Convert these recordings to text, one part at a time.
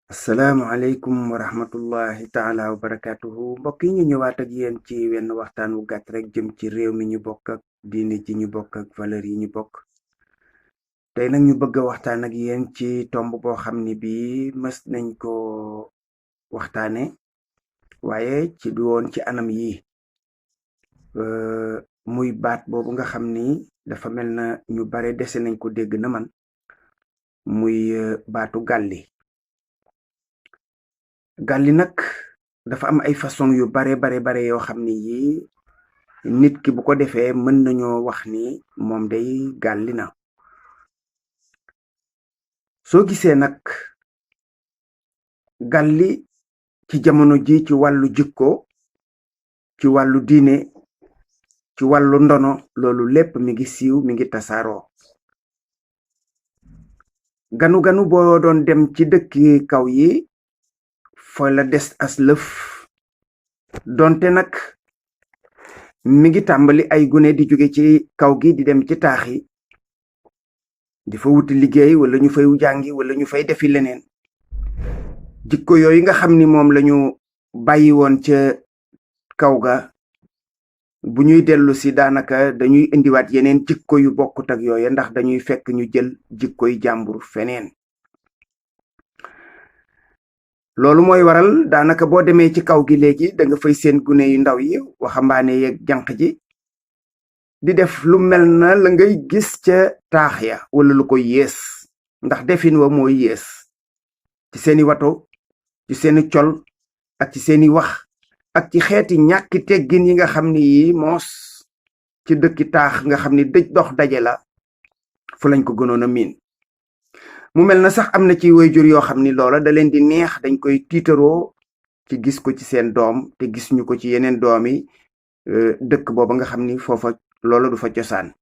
asalaamualeykum wa rahmatullahi taala wa barakatuhu mbokk yi ñu ñëwaat ak yéen ci wenn waxtaan wu gàtt rek jëm ci réew mi ñu bokk ak diine ji ñu bokk ak valeur yi ñu bokk. tey nag ñu bëgg a waxtaan ak yéen ci tomb boo xam ni bii mës nañ ko waxtaane waaye ci du woon ci anam yi muy baat boobu nga xam ni dafa mel na ñu bare dese nañ ko dégg na man muy baatu gàlli. gàlli nag dafa am ay façon yu bare yoo xam ni yi nit ki bu ko defee mën nañoo wax ni moom day gàlli na. soo gisee nag gàlli ci jamono ji ci wàllu jikko, ci wàllu diine, ci wàllu ndono, loolu lépp mi ngi siiw, mi ngi tasaaroo. ganu boo doon dem ci dëkki kaw yi fa la des as lëf, donte nag mi ngi tàmbali ay gune di jóge ci kaw gi di dem ci taax yi di fa wuti liggéey wala ñu fay jàngi wala ñu fay defi leneen. jikko yooyu nga xam ni moom lañu bàyyi woon ca kaw ga bu ñuy dellu si daanaka dañuy indiwaat yeneen jikko yu bokkut ak yooya, ndax dañuy fekk ñu jël jikkoy jàmbur feneen. loolu mooy waral daanaka boo demee ci kaw gi léegi da nga fay seen gune yu ndaw yi, waxambaane yeeg jànq ji, di def lu mel na la ngay gis ca taax ya wala lu ko yées, ndax defin wa mooy yées ci seeni wato, ci seeni col ak ci seeni wax ak ci xeeti ñàkki teggin yi nga xam ni yi moos ci dëkki taax nga xam ni dëj dox daje la fu lañ ko gënoon a miin. mu mel na sax am na ci waajur yoo xam ni loola da leen di neex, dañ koy tiitaroo ci gis ko ci seen doom te gis ñu ko ci yeneen doomi dëkk booba nga xam ni foofa loola du fa cosaan.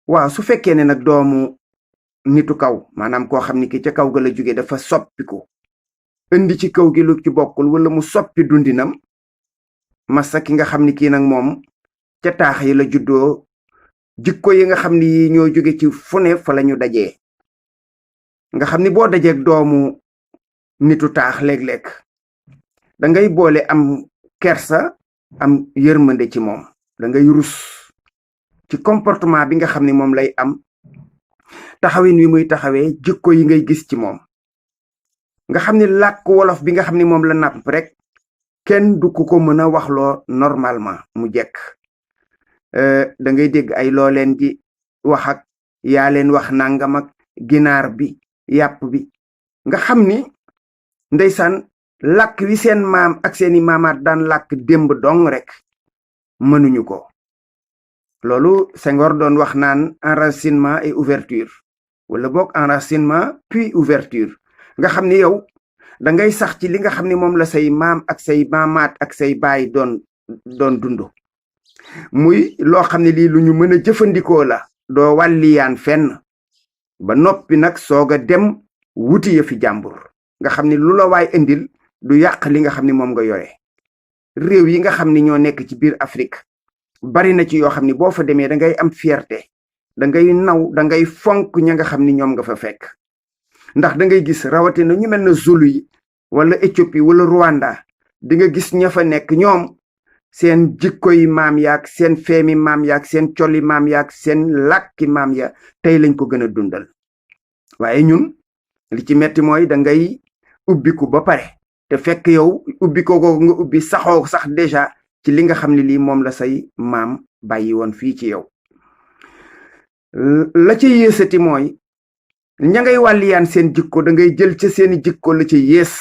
waaw su fekkee ne nag doomu nitu kaw, maanaam koo xam ni ki ca kaw ga la jóge, dafa soppiku indi ci kaw gi lu ci bokkul wala mu soppi dundinam, massa ki nga xam ni kii nag moom ca taax yi la juddoo, jikko yi nga xam ni ñoo jóge ci fune fa lañu dajee. nga xam ni boo dajeeg doomu nitu taax léeg-léeg da ngay boole am kersa, am yërmande ci moom, da ngay rus ci comportement bi nga xam ni moom lay am, taxawin wi muy taxawee, jikko yi ngay gis ci moom. nga xam ni làkk wolof bi nga xam ni moom la nàpp rek kenn du ko mën a waxloo normalement mu jekk. da ngay dégg ay loo leen di wax ak yaa leen wax nangam ak ginaar bi, yàpp bi, nga xam ni ndeysaan làkk wi seen maam ak seeni maamaat daan làkk démb dong rek mënuñu ko. loolu Senghor doon wax naan enracinement et ouverture, wala boog enracinement puis ouverture. nga xam ni yow da ngay sax ci li nga xam ni moom la say maam ak say maamaat ak say baay doon dund, muy loo xam ne lii lu ñu mën a jëfandikoo la, doo wàlliyaan fenn ba noppi nag soog a dem wuti yëfi jàmbur. nga xam ni lu la waay indil du yàq li nga xam ni moom nga yore. réew yi nga xam ni ñoo nekk ci biir Afrique bari na ci yoo xam ni boo fa demee da ngay am fierté, da ngay naw, da ngay fonk ña nga xam ni ñoom nga fa fekk. ndax da ngay gis rawatina ñu mel na Zulu yi wala Éthiopie wala Rwanda, di nga gis ña fa nekk ñoom seen jikkoy maam yaak seen feemi maam yaak seen coli maam yaak seen làkki maam ya tey lañ ko gën a dundal. waaye ñun li ci metti mooy da ngay ubbiku ba pare te fekk yow ubbi ko nga ubbi saxoo sax déjà ci li nga xam ne lii moom la say maam bàyyi woon fii ci yow. la ca yéesati mooy ña ngay wàlliyaan seen jikko, da ngay jël ca seeni jikko la ca yées,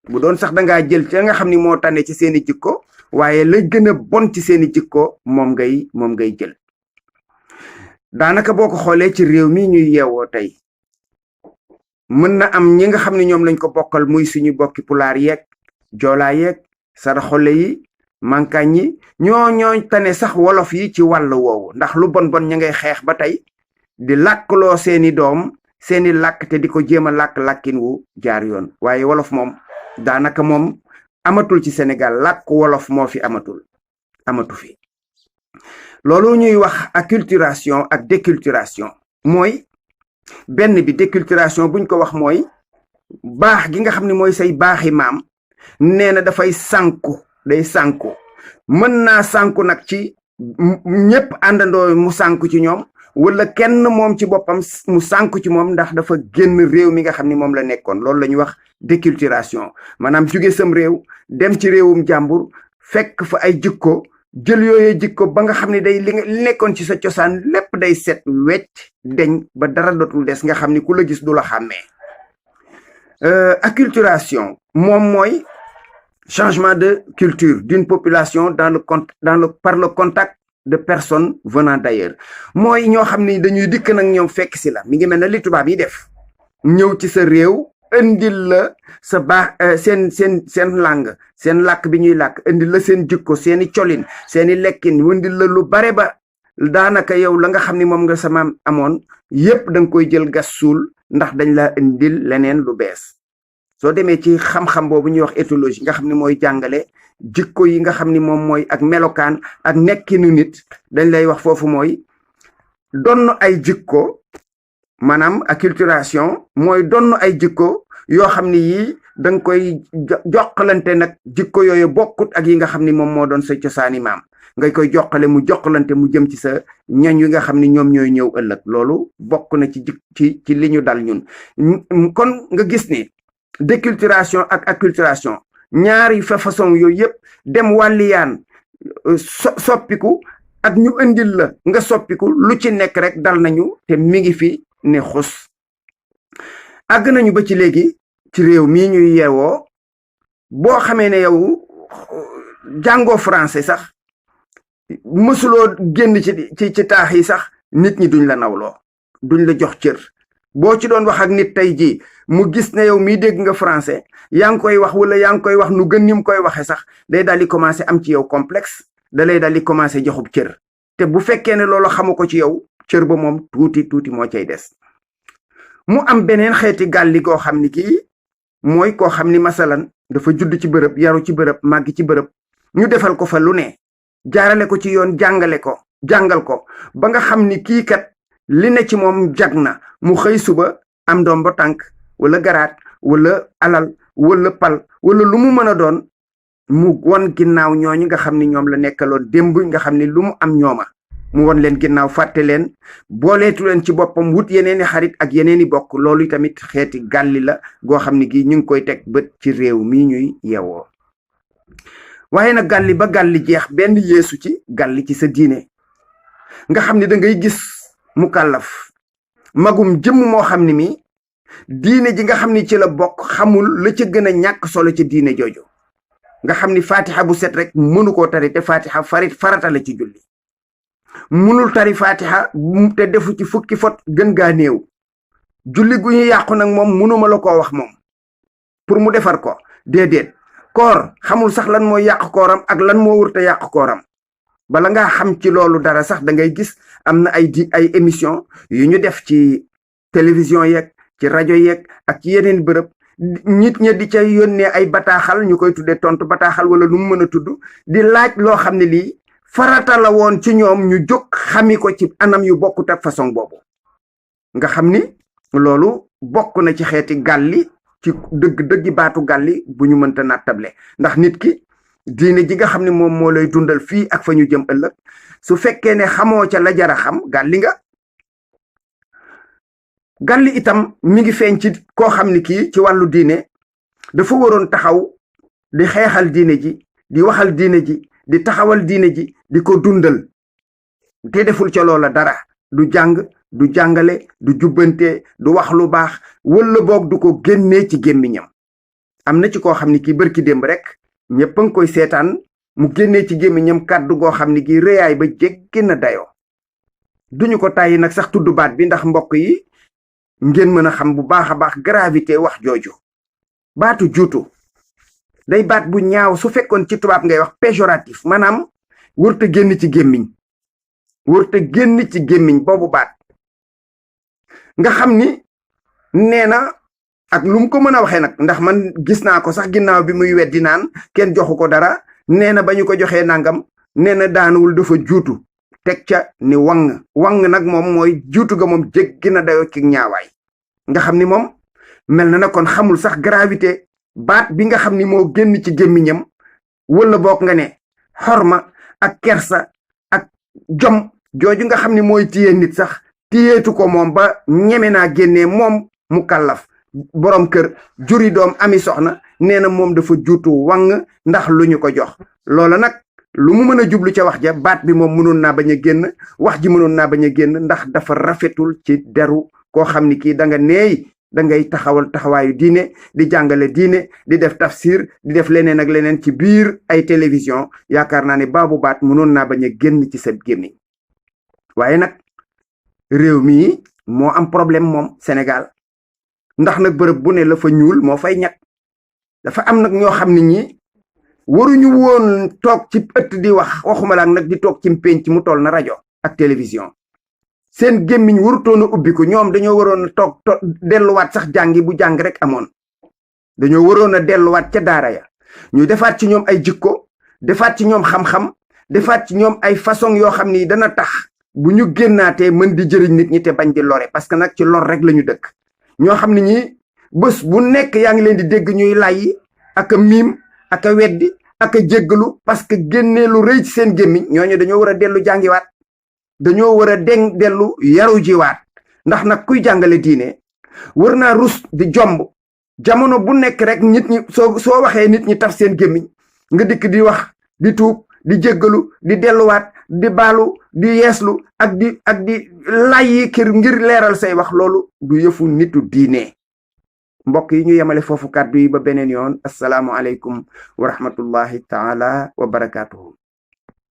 bu doon sax dangaa jël ca nga xam ni moo tane ci seeni jikko, waaye la gën a bon ci seeni jikko moom ngay jël. daanaka boo ko xoolee ci réew mi ñuy yeewoo tey, mën na am ñi nga xam ne ñoom lañ ko bokkal, muy suñu bokki pulaar yeeg joolaa yeeg saraxole yi, mankaañ yi, ñoo tane sax wolof yi ci wàll woowu, ndax lu bon ña ngay xeex ba tey di làkkloo seeni doom seeni làkk te di ko jéem a làkkin wu jaar yoon. waaye wolof moom daanaka moom amatul ci Sénégal, làkk wolof moo fi amatu fi. loolu ñuy wax acculturation ak déculturation mooy benn bi. déculturation buñ ko wax mooy baax gi nga xam ne mooy say baaxi maam nee na dafay sànku day sànku mën naa sànku nag ci ñépp àndandoo mu sànku ci ñoom wala kenn moom ci boppam mu sànku ci moom ndax dafa génn réew mi nga xam ni moom la nekkoon loolu la ñuy wax déculturation maanaam jóge sam réew dem ci réewum jàmbur fekk fa ay jikko jël yooyee jikko ba nga xam ne day li nekkoon ci sa cosaan lépp day set wecc deñ ba dara dootul des nga xam ni ku la gis du la xàmmee acculturation moom mooy changement de culture d'une population par le contact de personnes venant d'ailleurs mooy ñoo xam ni dañuy dikk nag ñoom fekk si la mi ngi mel ne li tubaab yi def ñëw ci sa réew indil la sa baax seen langue seen làkk bi ñuy làkk indil la seen jikko seeni colin seeni lekkin indil la lu bare ba daanaka yow la nga xam ni moom nga sa maam amoon yépp da nga koy jël gas suul ndax dañ la indil leneen lu bees soo demee ci xam-xam boobu ñuy wax éthologie nga xam ni mooy jàngale jikko yi nga xam ni moom mooy ak melokaan ak nekkinu nit dañ lay wax foofu mooy donn ay jikko maanaam acculturation mooy donn ay jikko yoo xam ni yii da nga koy joxalante nag jikko yooyu bokkut ak yi nga xam ni moom moo doon sa cosaani maam ngay koy joxale mu joxalante mu jëm ci sa ñañ yi nga xam ni ñoom ñooy ñëw ëllëg loolu bokk na ci li ñu dal ñun kon nga gis ni déculturation ak acculturation ñaari façon yooyu yëpp dem wàlliyaan soppiku ak ñu indil la nga soppiku lu ci nekk rek dal nañu te mi ngi fi ne xus àgg nañu ba ci léegi ci réew mii ñuy yeewoo boo xamee ne yow jàngoo français sax mësuloo génn ci taax yi sax nit ñi duñ la nawloo duñ la jox cër boo ci doon wax ak nit tey jii mu gis ne yow mii dégg nga français yaa ngi koy wax wala yaa ngi koy wax nu gën ni mu koy waxee sax day daal di commencé am ci yow complexe da lay daal di commencé joxub cër te bu fekkee ne loolu xamu ko ci yow cër ba moom tuuti moo cay des mu am beneen xeeti gàlli goo xam ni kii mooy koo xam ni masalan dafa judd ci bërëb yaru ci bërëb màgg ci bërëb ñu defal ko fa lu ne jaarale ko ci yoon jàngal ko ba nga xam ni kii kat li ne ci moom jag na mu xëy suba am doom ba tànk wala garaat wala alal wala pal wala lu mu mën a doon mu won ginnaaw ñooñu nga xam ni ñoom la nekkaloon démb nga xam ni lu mu am ñooma mu won leen ginnaaw fàtte leen booleetu leen ci boppam wut yeneeni xarit ak yeneeni bokk loolu tamit xeeti gàlli la goo xam ni gi ñu ngi koy teg bët ci réew mii ñuy yewoo waaye nag gàlli ba gàlli jeex benn yeesu ci gàlli ci sa diine nga xam ni da ngay gis mu kàllaf magum jëmm moo xam ni mi diine ji nga xam ni ci la bokk xamul la ca gën a ñàkk solo ci diine jooju nga xam ni fatiha bu set rek mënu koo tari te fatiha farata la ci julli mënul tari fatiha te defu ci fukki fot gën gaa néew julli gu ñu yàqu nag moom mënuma la koo wax moom pour mu defar ko déedéet koor xamul sax lan mooy yàq kooram ak lan moo wërta yàq kooram bala ngaa xam ci loolu dara sax da ngay gis am na ay émission yu ñu def ci télévision yeeg ci rajo yeeg ak ci yeneen bërëb nit ña di ca yónnee ay bataaxal ñu koy tuddee tontu bataaxal wala lu mu mën a tudd di laaj loo xam ne lii farata la woon ci ñoom ñu jóg xami ko ci anam yu bokkut ak façon boobu nga xam ni loolu bokk na ci xeeti gàlli ci dëggi baatu gàlli bu ñu mënta nattable ndax nit ki diine ji nga xam ne moom moo lay dundal fii ak fa ñu jëm ëllëg su fekkee ne xamoo ca la jara xam gàlli nga gàlli itam mi ngi feeñ ci koo xam ni kii ci wàllu diine dafa waroon taxaw di xeexal diine ji di waxal diine ji di taxawal diine ji di ko dundal te deful ca loola dara du jàng du jàngale du jubbante du wax lu baax wala boog du ko génnee ci gémmiñam am na ci koo xam ni kii bërki démb rek ñëpp a ngi koy seetaan mu génnee ci gémmiñam kàddu goo xam ni kii rëyaay ba jéggi na dayoo duñu ko tàyyi nag sax tudd baat bi ndax mbokk yi ngeen mën a xam bu baax a baax gravité wax jooju baatu juutu day baat bu ñaaw su fekkoon ci tubaab ngay wax péjoratif maanaam wërta génn ci gémmiñ boobu baat nga xam ni nee na ak lu mu ko mën a waxee nag ndax man gis naa ko sax ginnaaw bi muy weddi naan kenn joxu ko dara nee na ba ñu ko joxee nangam nee na daanuwul dafa juutu teg ca ni wang nag moom mooy juutu ga moom jéggi na dayoo ci ñaawaay nga xam ni moom mel na kon xamul sax gravité baat bi nga xam ni moo génn ci gémmiñam, wala boog nga ne xorma ak kersa ak jom jooju nga xam ni mooy téye nit sax téyeetu ko moom ba ñeme naa génnee moom mu kàllaf borom kër juri doom ami soxna nee na moom dafa juutu wang ndax lu ñu ko jox. loola nag lu mu mën a jublu ca wax ja baat bi moom mënoon naa bañ a génn, wax ji mënoon naa bañ a génn ndax dafa rafetul ci deru koo xam ni kii da nga neey da ngay taxawal taxawaayu diine di jàngale diine di def tafsir di def leneen ak leneen ci biir ay télévision. yaakaar naa ne baabu baat mënoon naa bañ a génn ci sa gémmiñ. waaye nag réew mi moo am problème moom Sénégal, ndax nag bërëb bu ne la fa ñuul moo fay ñag. dafa am nag ñoo xam ne ñi waruñu woon toog ci ëtt di wax, waxuma laak nag di toog ci pénc mu toll na rajo ak télévision. seen gémmiñ warutoon a ubbi ko, ñoom dañoo waroon a toog delluwaat sax jàngi bu jàng rek amoon. dañoo waroon a delluwaat ca daara ya, ñu defaat ci ñoom ay jikko, defaat ci ñoom xam-xam, defaat ci ñoom ay façon yoo xam ni dana tax bu ñu génnaatee mën di jëriñ nit ñi te bañ di lore, parce que nag ci lor rek la ñu dëkk. ñoo xam ne ñi bés bu nekk yaa ngi leen di dégg ñuy layyi ak a miim ak a weddi ak a jéggalu parce que génnee lu rëy ci seen gémmiñ. ñooñu dañoo war a dellu jàngiwaat, dañoo war a dellu yaru jiwaat. ndax nag kuy jàngale diine war naa rus di jomb jamono bu nekk rek nit ñi soo waxee nit ñi taf seen gémmiñ nga dikk di wax di tuub di jéggalu di delluwaat di baalu di yeeslu ak di layyi ngir leeral say wax. loolu du yëfu nitu diine. mbokk yi ñu yemale foofu kàddu yi ba beneen yoon. asalaamu aleykum wa rahmatullahi taala wa barakaatuhu.